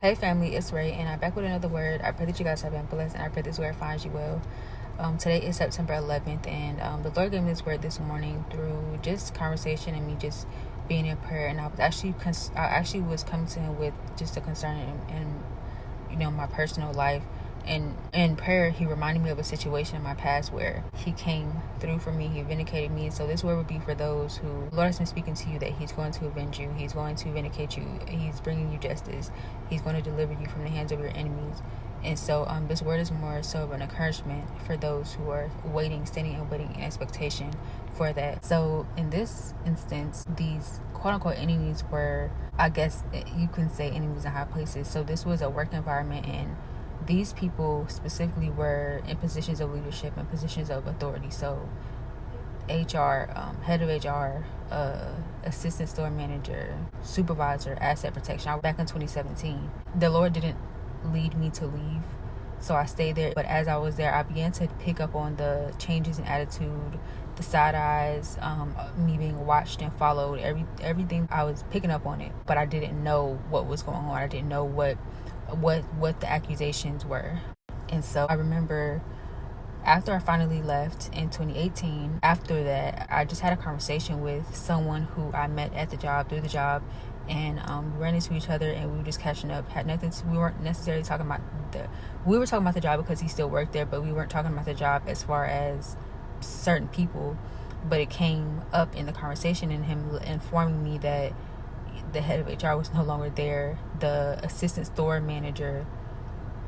Hey family, it's Rhae, and I'm back with another word. I pray that you guys have been blessed, and I pray this word finds you well. Today is September 11th, and the Lord gave me this word this morning through just conversation and me just being in prayer. And I actually was coming to Him with just a concern in my personal life. And in prayer, He reminded me of a situation in my past where He came through for me. He vindicated me. So this word would be for those who the Lord has been speaking to you, that He's going to avenge you. He's going to vindicate you. He's bringing you justice. He's going to deliver you from the hands of your enemies. And so this word is more so of an encouragement for those who are standing and waiting in expectation for that. So in this instance, these quote-unquote enemies were, I guess you can say, enemies in high places. So this was a work environment, and these people specifically were in positions of leadership and positions of authority. So HR, head of HR, assistant store manager, supervisor, asset protection. Back in 2017, the Lord didn't lead me to leave, so I stayed there. But as I was there, I began to pick up on the changes in attitude, the side eyes, me being watched and followed. Everything, I was picking up on it, but I didn't know what was going on. I didn't know what the accusations were. And so I remember after I finally left in 2018, after that, I just had a conversation with someone who I met at the job, through the job, and we ran into each other, and we were just catching up. We weren't necessarily talking about we were talking about the job because he still worked there, but we weren't talking about the job as far as certain people. But it came up in the conversation, and him informing me that the head of HR was no longer there. The assistant store manager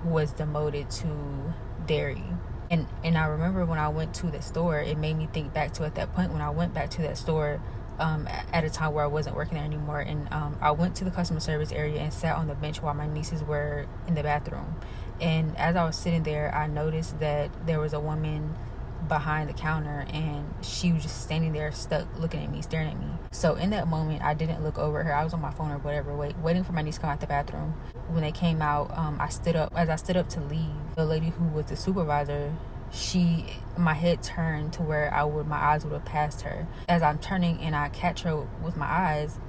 was demoted to dairy. And I remember when I went to the store, it made me think back to at that point when I went back to that store at a time where I wasn't working there anymore. And I went to the customer service area and sat on the bench while my nieces were in the bathroom. And as I was sitting there, I noticed that there was a woman behind the counter, and she was just standing there stuck looking at me, staring at me. So in that moment, I didn't look over at her. I was on my phone or whatever, waiting for my niece to come out the bathroom. When they came out, I stood up. As I stood up to leave, the lady who was the supervisor, my head turned to where my eyes would have passed her. As I'm turning and I catch her with my eyes,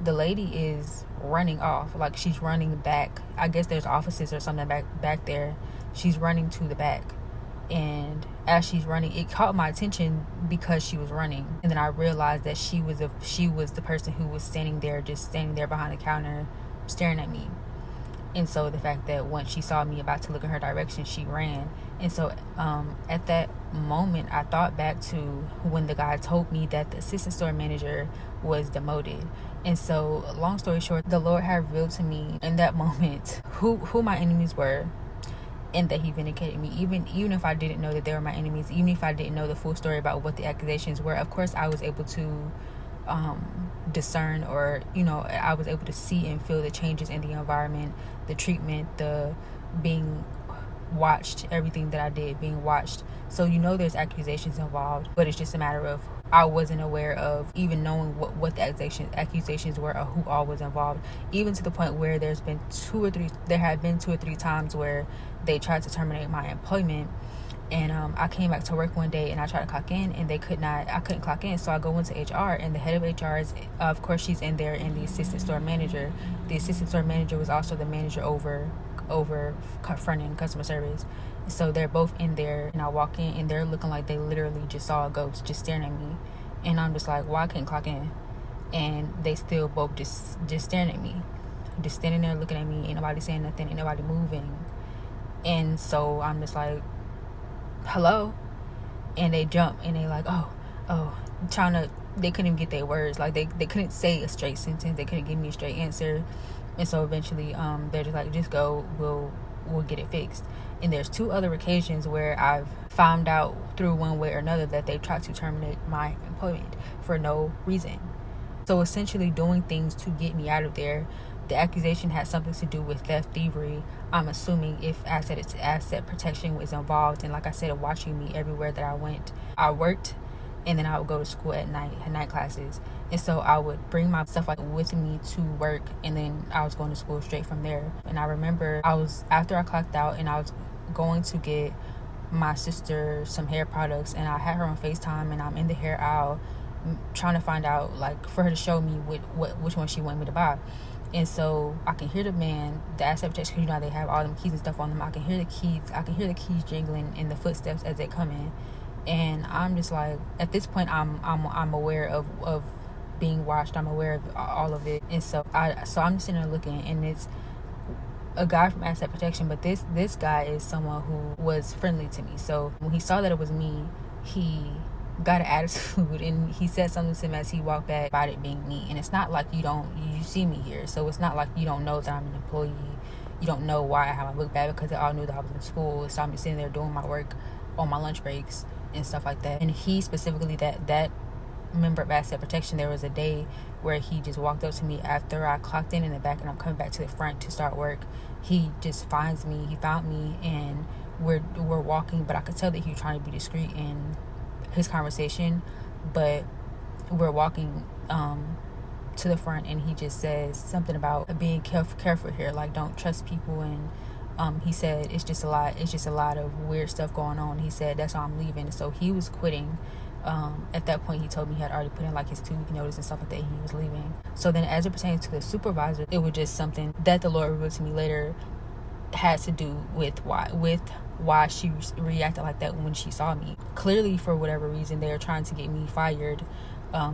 the lady is running off. Like, she's running back. I guess there's offices or something back there. She's running to the back. And as she's running, it caught my attention because she was running. And then I realized that she was the person who was standing there behind the counter staring at me. And so the fact that once she saw me about to look in her direction, she ran. And so at that moment, I thought back to when the guy told me that the assistant store manager was demoted. And so long story short, the Lord had revealed to me in that moment who my enemies were, and that He vindicated me. Even if I didn't know that they were my enemies, even if I didn't know the full story about what the accusations were, of course I was able to discern, or I was able to see and feel the changes in the environment, the treatment, the being watched, everything that I did being watched. So there's accusations involved, but it's just a matter of I wasn't aware of even knowing what the accusations were, or who all was involved, even to the point where there had been 2 or 3 times where they tried to terminate my employment. And I came back to work one day, and I tried to clock in, and I couldn't clock in. So I go into HR, and the head of HR is, of course, she's in there, and the assistant store manager was also the manager over front end customer service. So they're both in there, and I walk in, and they're looking like they literally just saw a ghost, just staring at me. And I'm just like, why I couldn't clock in? And they still both just staring at me, just standing there looking at me. Ain't nobody saying nothing, ain't nobody moving. And so I'm just like, hello? And they jump, and they like, oh, they couldn't even get their words. Like, they couldn't say a straight sentence. They couldn't give me a straight answer. And so eventually they're just like, just go, we'll get it fixed. And there's 2 other occasions where I've found out through one way or another that they tried to terminate my employment for no reason. So essentially doing things to get me out of there. The accusation had something to do with theft, thievery. I'm assuming if asset protection was involved. And like I said, watching me everywhere that I went. I worked, and then I would go to school at night classes. And so I would bring my stuff with me to work, and then I was going to school straight from there. And I remember after I clocked out, and I was going to get my sister some hair products, and I had her on FaceTime, and I'm in the hair aisle trying to find out, like, for her to show me which one she wanted me to buy. And so I can hear the man, the asset protection, you know, they have all them keys and stuff on them. I can hear the keys jingling and the footsteps as they come in. And I'm just like, at this point, I'm aware of being watched. I'm aware of all of it. And so I'm just sitting there looking, and it's a guy from asset protection, but this guy is someone who was friendly to me. So when he saw that it was me, he got an attitude, and he said something to him as he walked back about it being me. And it's not like you see me here, so it's not like you don't know that I'm an employee. You don't know why I have my book bag, because they all knew that I was in school. So I'm just sitting there doing my work on my lunch breaks and stuff like that. And he specifically, that member of asset protection, there was a day where he just walked up to me after I clocked in the back and I'm coming back to the front to start work. He just found me, and we're walking, but I could tell that he was trying to be discreet in his conversation. But we're walking to the front, and he just says something about being careful here, like don't trust people. And he said it's just a lot of weird stuff going on. He said that's why I'm leaving. So he was quitting. At that point, he told me he had already put in like his 2-week notice and stuff like that. He was leaving. So then, as it pertains to the supervisor, it was just something that the Lord revealed to me later had to do with why she reacted like that when she saw me. Clearly, for whatever reason, they are trying to get me fired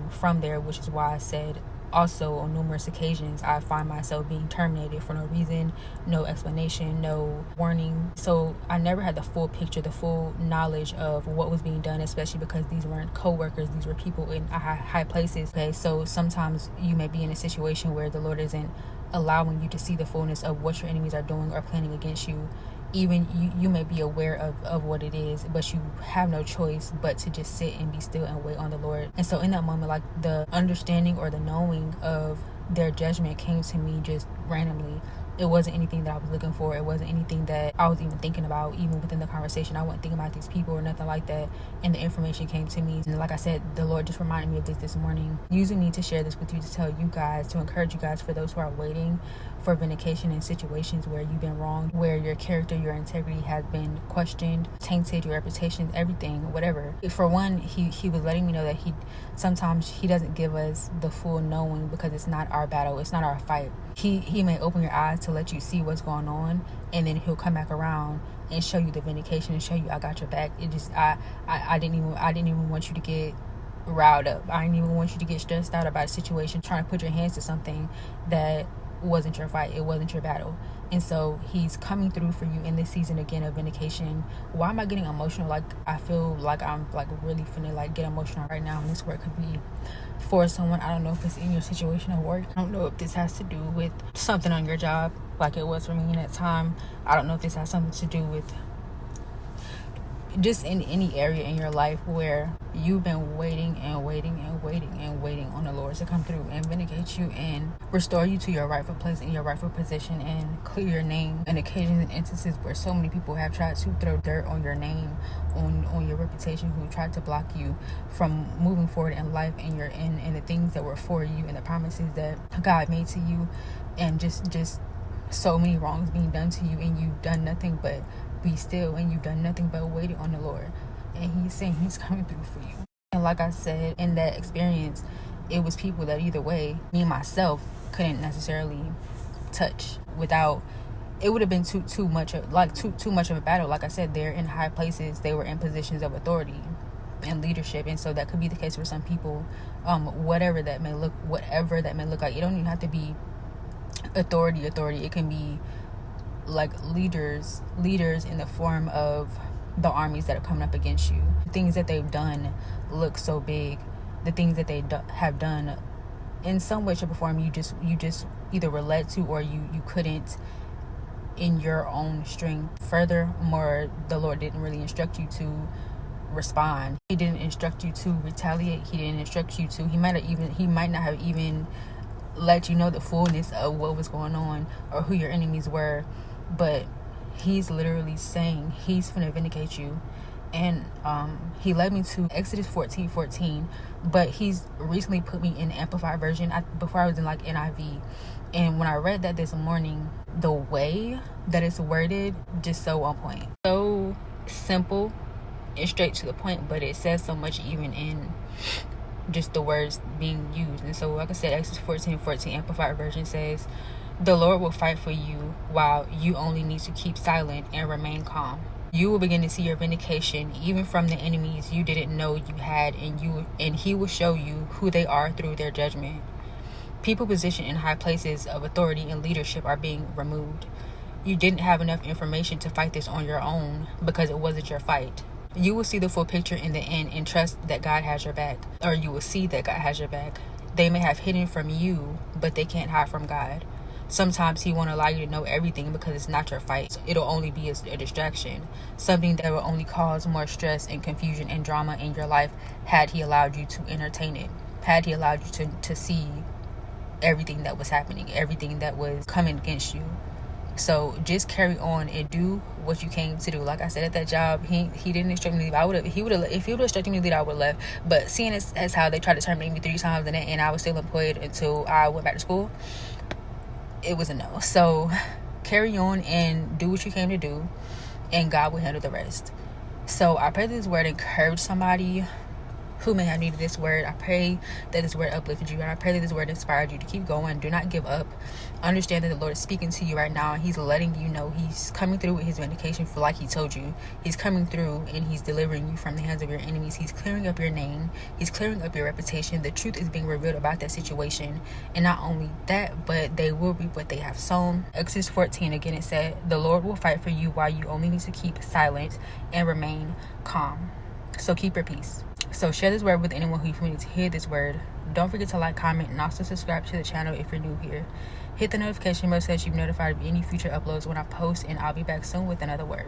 from there, which is why I said also on numerous occasions I find myself being terminated for no reason, no explanation, no warning. So I never had the full picture, the full knowledge of what was being done, especially because these weren't co-workers, these were people in high places. Okay, so sometimes you may be in a situation where the Lord isn't allowing you to see the fullness of what your enemies are doing or planning against you. Even you may be aware of what it is, but you have no choice but to just sit and be still and wait on the Lord. And so in that moment, like, the understanding or the knowing of their judgment came to me just randomly. It wasn't anything that I was looking for. It wasn't anything that I was even thinking about. Even within the conversation, I wasn't thinking about these people or nothing like that. And the information came to me. And like I said, the Lord just reminded me of this morning, using me to share this with you, to tell you guys, to encourage you guys, for those who are waiting for vindication in situations where you've been wronged, where your character, your integrity has been questioned, tainted, your reputation, everything, whatever. For one, he was letting me know that sometimes he doesn't give us the full knowing, because it's not our battle, it's not our fight. He may open your eyes to let you see what's going on, and then he'll come back around and show you the vindication and show you I got your back. It just I didn't even want you to get riled up. I didn't even want you to get stressed out about a situation, trying to put your hands to something that wasn't your fight, it wasn't your battle. And so he's coming through for you in this season again of vindication. Why am I getting emotional? Like, I feel like I'm like really finna like get emotional right now, and this word could be for someone. I don't know if it's in your situation of work. I don't know if this has to do with something on your job like it was for me in that time. I don't know if this has something to do with just in any area in your life where you've been waiting on the Lord to come through and vindicate you and restore you to your rightful place and your rightful position and clear your name. And occasions and instances where so many people have tried to throw dirt on your name, on your reputation, who tried to block you from moving forward in life and the things that were for you and the promises that God made to you, and just so many wrongs being done to you, and you've done nothing but be still, and you've done nothing but waited on the Lord. And he's saying he's coming through for you. And like I said, in that experience, it was people that either way, me myself couldn't necessarily touch without, it would have been too much of a battle. Like I said, they're in high places, they were in positions of authority and leadership, and so that could be the case for some people. Whatever that may look like. It don't even have to be authority. It can be like leaders in the form of the armies that are coming up against you. The things that they've done look so big. The things that they have done, in some way, shape, or form, you just either were led to, or you couldn't in your own strength. Furthermore, the Lord didn't really instruct you to respond. He didn't instruct you to retaliate. He didn't instruct you to. He might not have even let you know the fullness of what was going on or who your enemies were. But he's literally saying he's finna vindicate you. And he led me to Exodus 14:14, but he's recently put me in the Amplified version. Before I was in like NIV, and when I read that this morning, the way that it's worded, just so on point, so simple and straight to the point, but it says so much even in just the words being used. And so, like I said, Exodus 14:14 Amplified Version says, the Lord will fight for you while you only need to keep silent and remain calm. You will begin to see your vindication even from the enemies you didn't know you had, and he will show you who they are through their judgment. People positioned in high places of authority and leadership are being removed. You didn't have enough information to fight this on your own because it wasn't your fight. You will see the full picture in the end and trust that God has your back, or you will see that God has your back. They may have hidden from you, but they can't hide from God. Sometimes he won't allow you to know everything because it's not your fight. So it'll only be a distraction, something that will only cause more stress and confusion and drama in your life had he allowed you to entertain it, had he allowed you to see everything that was happening, everything that was coming against you. So just carry on and do what you came to do. Like I said, at that job, he didn't instruct me to leave. If he would have instructed me to leave, I would have left. But seeing as how they tried to terminate me 3 times and I was still employed until I went back to school, it was a no. So carry on and do what you came to do, and God will handle the rest. So I pray that this word encouraged somebody who may have needed this word. I pray that this word uplifted you, and I pray that this word inspired you to keep going. Do not give up. Understand that the Lord is speaking to you right now, and he's letting you know he's coming through with his vindication, for like he told you, he's coming through and he's delivering you from the hands of your enemies. He's clearing up your name, he's clearing up your reputation. The truth is being revealed about that situation, and not only that, but they will reap what they have sown. Exodus 14, again, it said, the Lord will fight for you while you only need to keep silent and remain calm. So keep your peace. So share this word with anyone who you need to hear this word. Don't forget to like, comment, and also subscribe to the channel if you're new here. Hit the notification bell so that you're notified of any future uploads when I post, and I'll be back soon with another word.